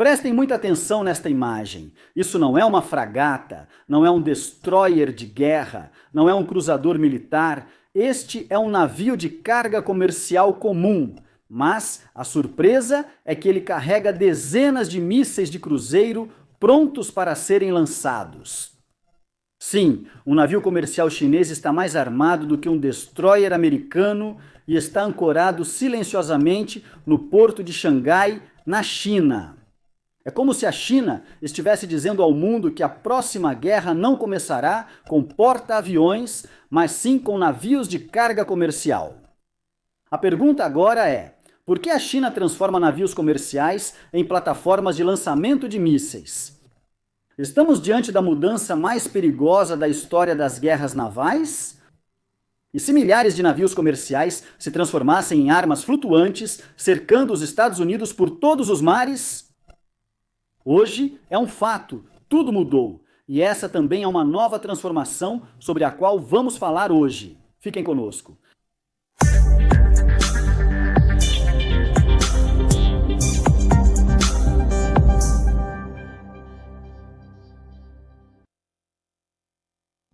Prestem muita atenção nesta imagem. Isso não é uma fragata, não é um destroyer de guerra, não é um cruzador militar. Este é um navio de carga comercial comum. Mas a surpresa é que ele carrega dezenas de mísseis de cruzeiro prontos para serem lançados. Sim, um navio comercial chinês está mais armado do que um destroyer americano e está ancorado silenciosamente no porto de Xangai, na China. É como se a China estivesse dizendo ao mundo que a próxima guerra não começará com porta-aviões, mas sim com navios de carga comercial. A pergunta agora é: por que a China transforma navios comerciais em plataformas de lançamento de mísseis? Estamos diante da mudança mais perigosa da história das guerras navais? E se milhares de navios comerciais se transformassem em armas flutuantes, cercando os Estados Unidos por todos os mares? Hoje é um fato, tudo mudou. E essa também é uma nova transformação sobre a qual vamos falar hoje. Fiquem conosco.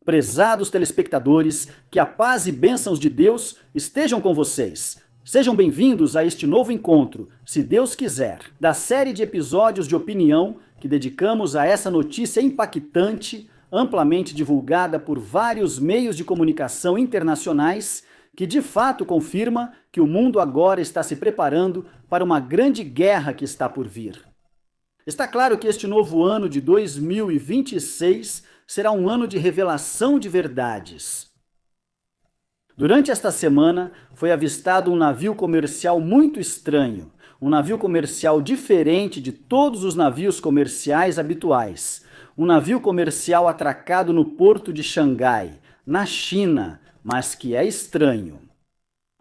Prezados telespectadores, que a paz e bênçãos de Deus estejam com vocês. Sejam bem-vindos a este novo encontro, se Deus quiser, da série de episódios de opinião que dedicamos a essa notícia impactante, amplamente divulgada por vários meios de comunicação internacionais, que de fato confirma que o mundo agora está se preparando para uma grande guerra que está por vir. Está claro que este novo ano de 2026 será um ano de revelação de verdades. Durante esta semana, foi avistado um navio comercial muito estranho, um navio comercial diferente de todos os navios comerciais habituais, um navio comercial atracado no porto de Xangai, na China, mas que é estranho.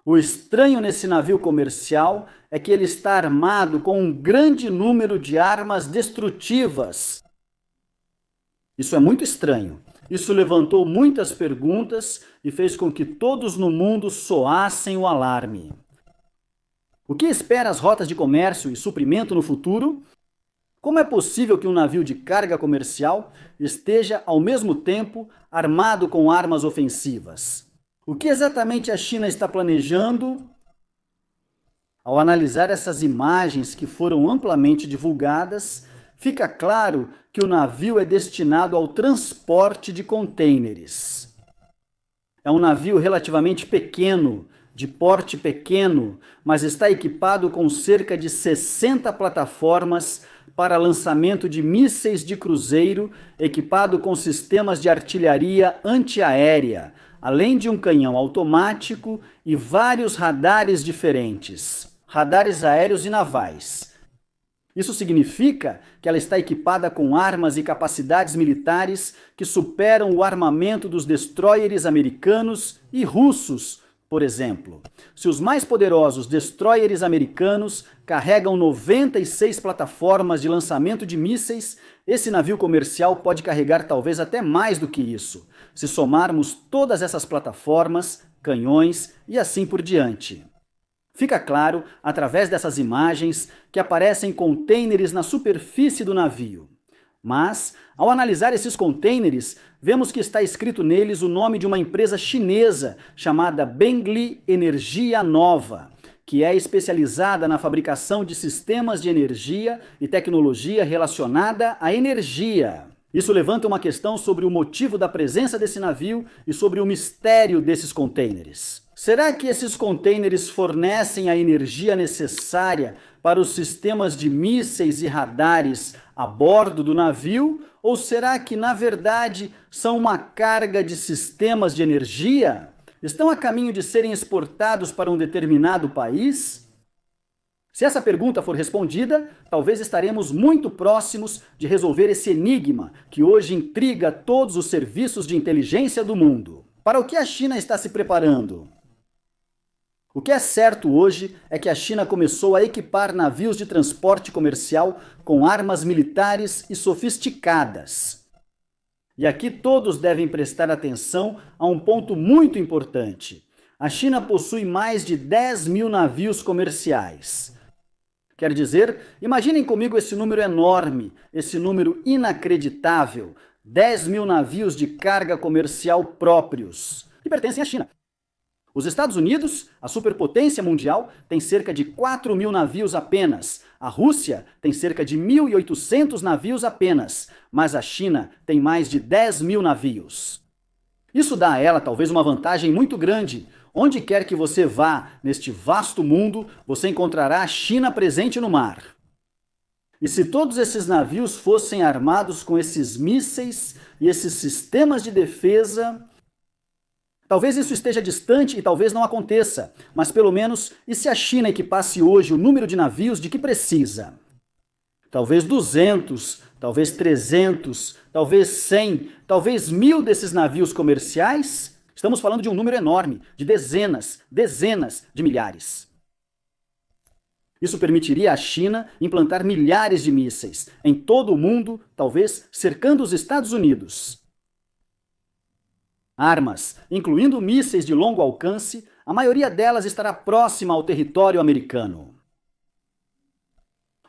O estranho nesse navio comercial é que ele está armado com um grande número de armas destrutivas. Isso é muito estranho. Isso levantou muitas perguntas e fez com que todos no mundo soassem o alarme. O que espera as rotas de comércio e suprimento no futuro? Como é possível que um navio de carga comercial esteja, ao mesmo tempo, armado com armas ofensivas? O que exatamente a China está planejando? Ao analisar essas imagens que foram amplamente divulgadas, fica claro que o navio é destinado ao transporte de contêineres. É um navio relativamente pequeno, de porte pequeno, mas está equipado com cerca de 60 plataformas para lançamento de mísseis de cruzeiro, equipado com sistemas de artilharia antiaérea, além de um canhão automático e vários radares diferentes, radares aéreos e navais. Isso significa que ela está equipada com armas e capacidades militares que superam o armamento dos destroyers americanos e russos, por exemplo. Se os mais poderosos destroyers americanos carregam 96 plataformas de lançamento de mísseis, esse navio comercial pode carregar talvez até mais do que isso, se somarmos todas essas plataformas, canhões e assim por diante. Fica claro, através dessas imagens, que aparecem contêineres na superfície do navio. Mas, ao analisar esses contêineres, vemos que está escrito neles o nome de uma empresa chinesa chamada Bengli Energia Nova, que é especializada na fabricação de sistemas de energia e tecnologia relacionada à energia. Isso levanta uma questão sobre o motivo da presença desse navio e sobre o mistério desses contêineres. Será que esses contêineres fornecem a energia necessária para os sistemas de mísseis e radares a bordo do navio? Ou será que, na verdade, são uma carga de sistemas de energia? Estão a caminho de serem exportados para um determinado país? Se essa pergunta for respondida, talvez estaremos muito próximos de resolver esse enigma que hoje intriga todos os serviços de inteligência do mundo. Para o que a China está se preparando? O que é certo hoje é que a China começou a equipar navios de transporte comercial com armas militares e sofisticadas. E aqui todos devem prestar atenção a um ponto muito importante. A China possui mais de 10 mil navios comerciais, Quer dizer, imaginem comigo esse número enorme, esse número inacreditável, 10 mil navios de carga comercial próprios, que pertencem à China. Os Estados Unidos, a superpotência mundial, tem cerca de 4 mil navios apenas. A Rússia tem cerca de 1.800 navios apenas, mas a China tem mais de 10 mil navios. Isso dá a ela talvez uma vantagem muito grande. Onde quer que você vá neste vasto mundo, você encontrará a China presente no mar. E se todos esses navios fossem armados com esses mísseis e esses sistemas de defesa, talvez isso esteja distante e talvez não aconteça, mas pelo menos, e se a China equipasse hoje o número de navios de que precisa? Talvez 200, talvez 300, talvez 100, talvez 1.000 desses navios comerciais? Estamos falando de um número enorme, de dezenas de milhares. Isso permitiria à China implantar milhares de mísseis em todo o mundo, talvez cercando os Estados Unidos. Armas, incluindo mísseis de longo alcance, a maioria delas estará próxima ao território americano.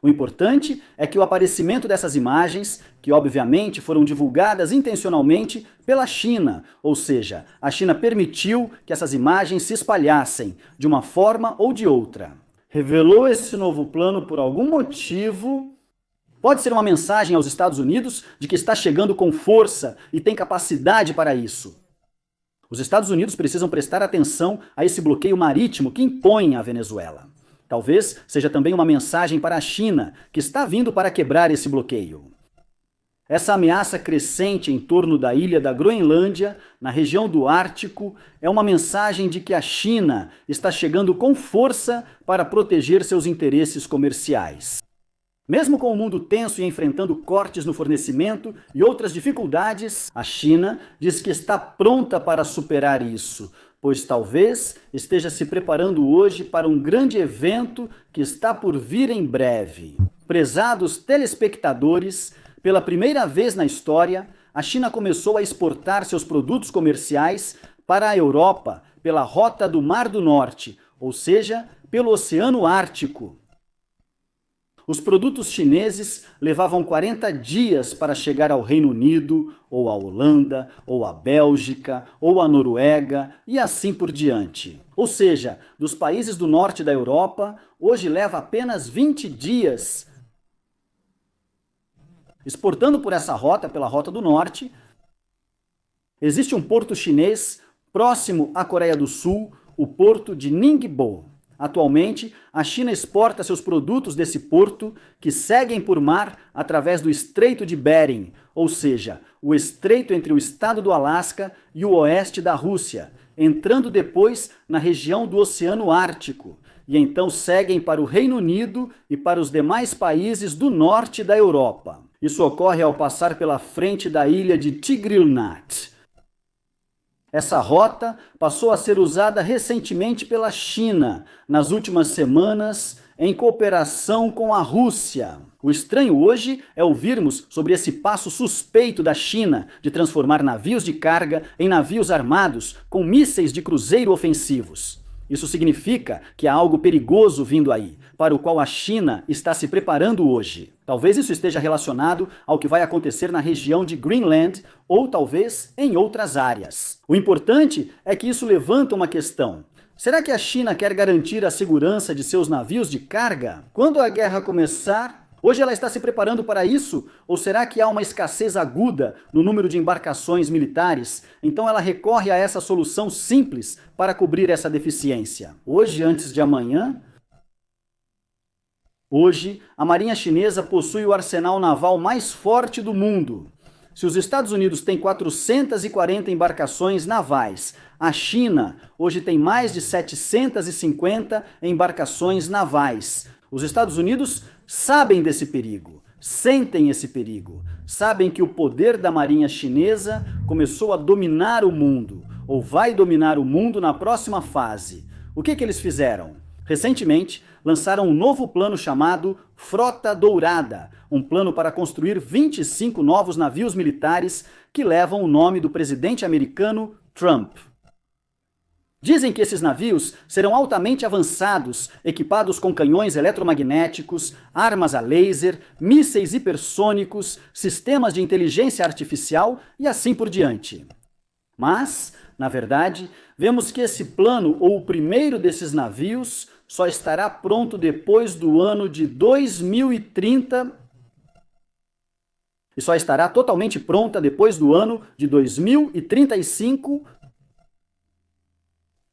O importante é que o aparecimento dessas imagens, que obviamente foram divulgadas intencionalmente pela China, ou seja, a China permitiu que essas imagens se espalhassem de uma forma ou de outra. Revelou esse novo plano por algum motivo. Pode ser uma mensagem aos Estados Unidos de que está chegando com força e tem capacidade para isso. Os Estados Unidos precisam prestar atenção a esse bloqueio marítimo que impõe à Venezuela. Talvez seja também uma mensagem para a China, que está vindo para quebrar esse bloqueio. Essa ameaça crescente em torno da ilha da Groenlândia, na região do Ártico, é uma mensagem de que a China está chegando com força para proteger seus interesses comerciais. Mesmo com o mundo tenso e enfrentando cortes no fornecimento e outras dificuldades, a China diz que está pronta para superar isso, pois talvez esteja se preparando hoje para um grande evento que está por vir em breve. Prezados telespectadores, pela primeira vez na história, a China começou a exportar seus produtos comerciais para a Europa pela rota do Mar do Norte, ou seja, pelo Oceano Ártico. Os produtos chineses levavam 40 dias para chegar ao Reino Unido, ou à Holanda, ou à Bélgica, ou à Noruega, e assim por diante. Ou seja, dos países do norte da Europa, hoje leva apenas 20 dias. Exportando por essa rota, pela Rota do Norte, existe um porto chinês próximo à Coreia do Sul, o porto de Ningbo. Atualmente, a China exporta seus produtos desse porto, que seguem por mar através do Estreito de Bering, ou seja, o estreito entre o estado do Alasca e o oeste da Rússia, entrando depois na região do Oceano Ártico, e então seguem para o Reino Unido e para os demais países do norte da Europa. Isso ocorre ao passar pela frente da ilha de Tigrilnat. Essa rota passou a ser usada recentemente pela China, nas últimas semanas, em cooperação com a Rússia. O estranho hoje é ouvirmos sobre esse passo suspeito da China de transformar navios de carga em navios armados com mísseis de cruzeiro ofensivos. Isso significa que há algo perigoso vindo aí, para o qual a China está se preparando hoje. Talvez isso esteja relacionado ao que vai acontecer na região de Greenland ou talvez em outras áreas. O importante é que isso levanta uma questão. Será que a China quer garantir a segurança de seus navios de carga? Quando a guerra começar, hoje ela está se preparando para isso? Ou será que há uma escassez aguda no número de embarcações militares? Então ela recorre a essa solução simples para cobrir essa deficiência. Hoje, antes de amanhã, a Marinha Chinesa possui o arsenal naval mais forte do mundo. Se os Estados Unidos têm 440 embarcações navais, a China hoje tem mais de 750 embarcações navais. Os Estados Unidos sabem desse perigo, sentem esse perigo, sabem que o poder da Marinha Chinesa começou a dominar o mundo, ou vai dominar o mundo na próxima fase. O que eles fizeram? Recentemente, lançaram um novo plano chamado Frota Dourada, um plano para construir 25 novos navios militares que levam o nome do presidente americano Trump. Dizem que esses navios serão altamente avançados, equipados com canhões eletromagnéticos, armas a laser, mísseis hipersônicos, sistemas de inteligência artificial e assim por diante. Mas, na verdade, vemos que esse plano, ou o primeiro desses navios, só estará pronto depois do ano de 2030 e só estará totalmente pronta depois do ano de 2035.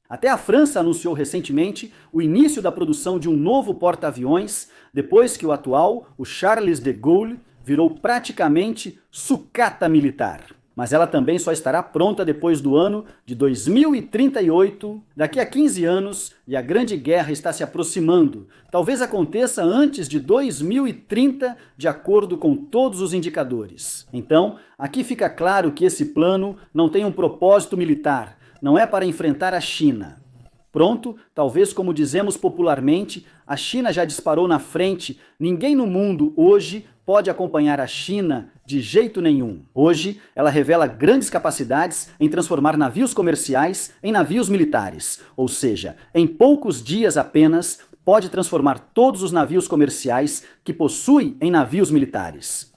Até a França anunciou recentemente o início da produção de um novo porta-aviões, depois que o atual, o Charles de Gaulle, virou praticamente sucata militar. Mas ela também só estará pronta depois do ano de 2038, daqui a 15 anos, e a Grande Guerra está se aproximando. Talvez aconteça antes de 2030, de acordo com todos os indicadores. Então, aqui fica claro que esse plano não tem um propósito militar, não é para enfrentar a China. Pronto, talvez como dizemos popularmente, a China já disparou na frente, ninguém no mundo hoje pode acompanhar a China de jeito nenhum. Hoje, ela revela grandes capacidades em transformar navios comerciais em navios militares, ou seja, em poucos dias apenas, pode transformar todos os navios comerciais que possui em navios militares.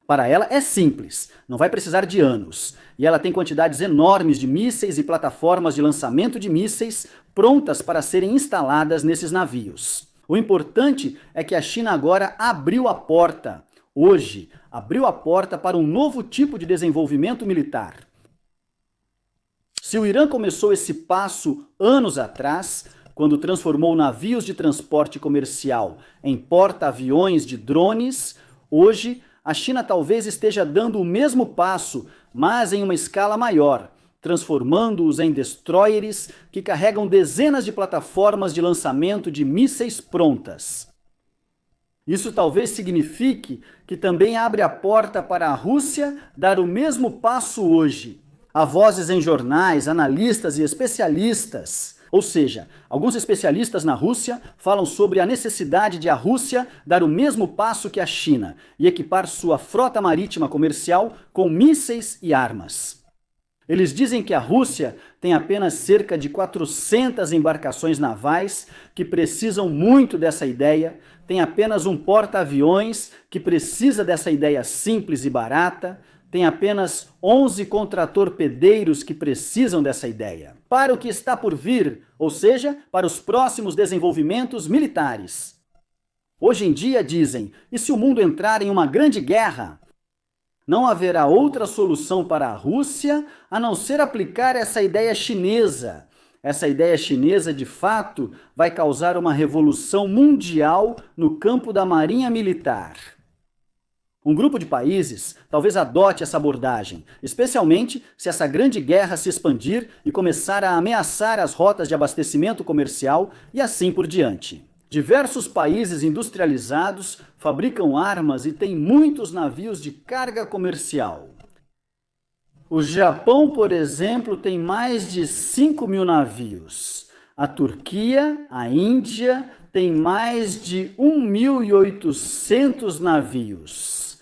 Para ela é simples, não vai precisar de anos, e ela tem quantidades enormes de mísseis e plataformas de lançamento de mísseis prontas para serem instaladas nesses navios. O importante é que a China agora abriu a porta, hoje, abriu a porta para um novo tipo de desenvolvimento militar. Se o Irã começou esse passo anos atrás, quando transformou navios de transporte comercial em porta-aviões de drones, hoje a China talvez esteja dando o mesmo passo, mas em uma escala maior, transformando-os em destroyers que carregam dezenas de plataformas de lançamento de mísseis prontas. Isso talvez signifique que também abre a porta para a Rússia dar o mesmo passo hoje. Há vozes em jornais, analistas e especialistas. Ou seja, alguns especialistas na Rússia falam sobre a necessidade de a Rússia dar o mesmo passo que a China e equipar sua frota marítima comercial com mísseis e armas. Eles dizem que a Rússia tem apenas cerca de 400 embarcações navais que precisam muito dessa ideia, tem apenas um porta-aviões que precisa dessa ideia simples e barata, tem apenas 11 contratorpedeiros que precisam dessa ideia. Para o que está por vir, ou seja, para os próximos desenvolvimentos militares. Hoje em dia dizem, e se o mundo entrar em uma grande guerra? Não haverá outra solução para a Rússia a não ser aplicar essa ideia chinesa. Essa ideia chinesa, de fato, vai causar uma revolução mundial no campo da marinha militar. Um grupo de países talvez adote essa abordagem, especialmente se essa grande guerra se expandir e começar a ameaçar as rotas de abastecimento comercial e assim por diante. Diversos países industrializados fabricam armas e têm muitos navios de carga comercial. O Japão, por exemplo, tem mais de 5.000 navios. A Turquia, a Índia, tem mais de 1.800 navios.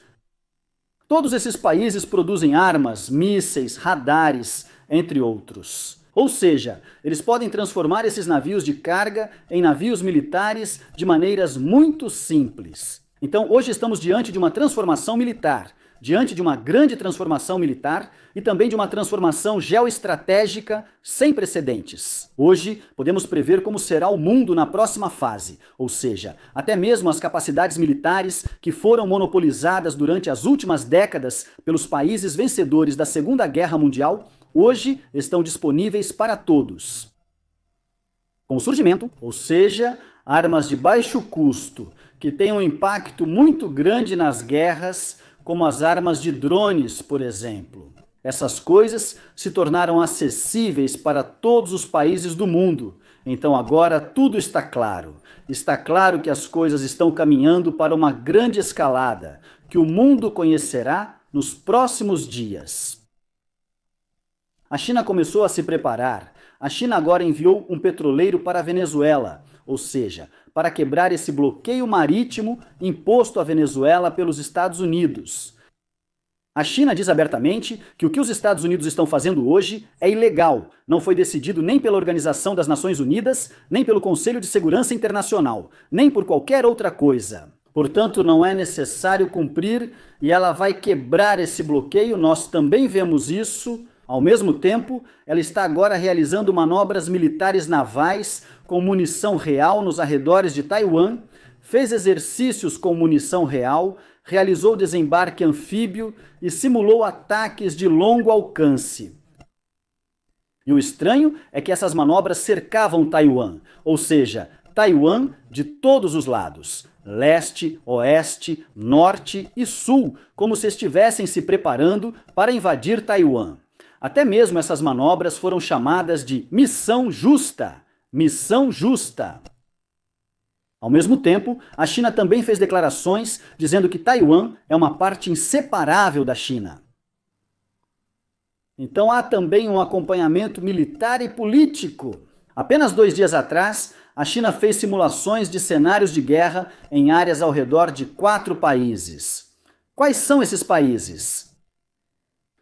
Todos esses países produzem armas, mísseis, radares, entre outros. Ou seja, eles podem transformar esses navios de carga em navios militares de maneiras muito simples. Então, hoje estamos diante de uma transformação militar, diante de uma grande transformação militar e também de uma transformação geoestratégica sem precedentes. Hoje, podemos prever como será o mundo na próxima fase, ou seja, até mesmo as capacidades militares que foram monopolizadas durante as últimas décadas pelos países vencedores da Segunda Guerra Mundial, hoje estão disponíveis para todos. Com o surgimento, ou seja, armas de baixo custo, que têm um impacto muito grande nas guerras, como as armas de drones, por exemplo. Essas coisas se tornaram acessíveis para todos os países do mundo. Então agora tudo está claro. Está claro que as coisas estão caminhando para uma grande escalada, que o mundo conhecerá nos próximos dias. A China começou a se preparar. A China agora enviou um petroleiro para a Venezuela, ou seja, para quebrar esse bloqueio marítimo imposto à Venezuela pelos Estados Unidos. A China diz abertamente que o que os Estados Unidos estão fazendo hoje é ilegal, não foi decidido nem pela Organização das Nações Unidas, nem pelo Conselho de Segurança Internacional, nem por qualquer outra coisa. Portanto, não é necessário cumprir e ela vai quebrar esse bloqueio, nós também vemos isso. Ao mesmo tempo, ela está agora realizando manobras militares navais com munição real nos arredores de Taiwan, fez exercícios com munição real, realizou desembarque anfíbio e simulou ataques de longo alcance. E o estranho é que essas manobras cercavam Taiwan, ou seja, Taiwan de todos os lados, leste, oeste, norte e sul, como se estivessem se preparando para invadir Taiwan. Até mesmo essas manobras foram chamadas de missão justa. Missão justa. Ao mesmo tempo, a China também fez declarações dizendo que Taiwan é uma parte inseparável da China. Então há também um acompanhamento militar e político. Apenas 2 dias atrás, a China fez simulações de cenários de guerra em áreas ao redor de 4 países. Quais são esses países?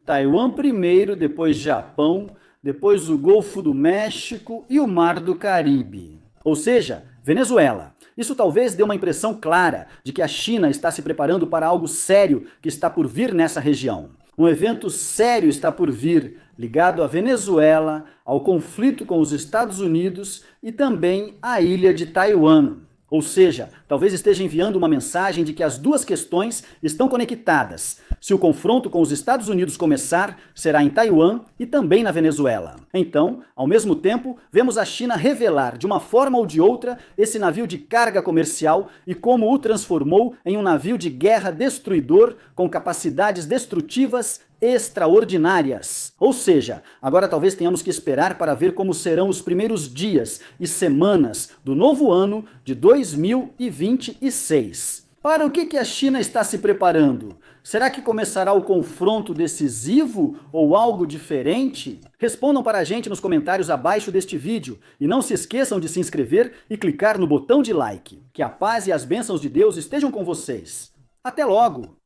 Taiwan primeiro, depois Japão, depois o Golfo do México e o Mar do Caribe. Ou seja, Venezuela. Isso talvez dê uma impressão clara de que a China está se preparando para algo sério que está por vir nessa região. Um evento sério está por vir, ligado à Venezuela, ao conflito com os Estados Unidos e também à ilha de Taiwan. Ou seja, talvez esteja enviando uma mensagem de que as duas questões estão conectadas. Se o confronto com os Estados Unidos começar, será em Taiwan e também na Venezuela. Então, ao mesmo tempo, vemos a China revelar, de uma forma ou de outra, esse navio de carga comercial e como o transformou em um navio de guerra destruidor com capacidades destrutivas extraordinárias. Ou seja, agora talvez tenhamos que esperar para ver como serão os primeiros dias e semanas do novo ano de 2026. Para o que a China está se preparando? Será que começará o confronto decisivo ou algo diferente? Respondam para a gente nos comentários abaixo deste vídeo e não se esqueçam de se inscrever e clicar no botão de like. Que a paz e as bênçãos de Deus estejam com vocês. Até logo!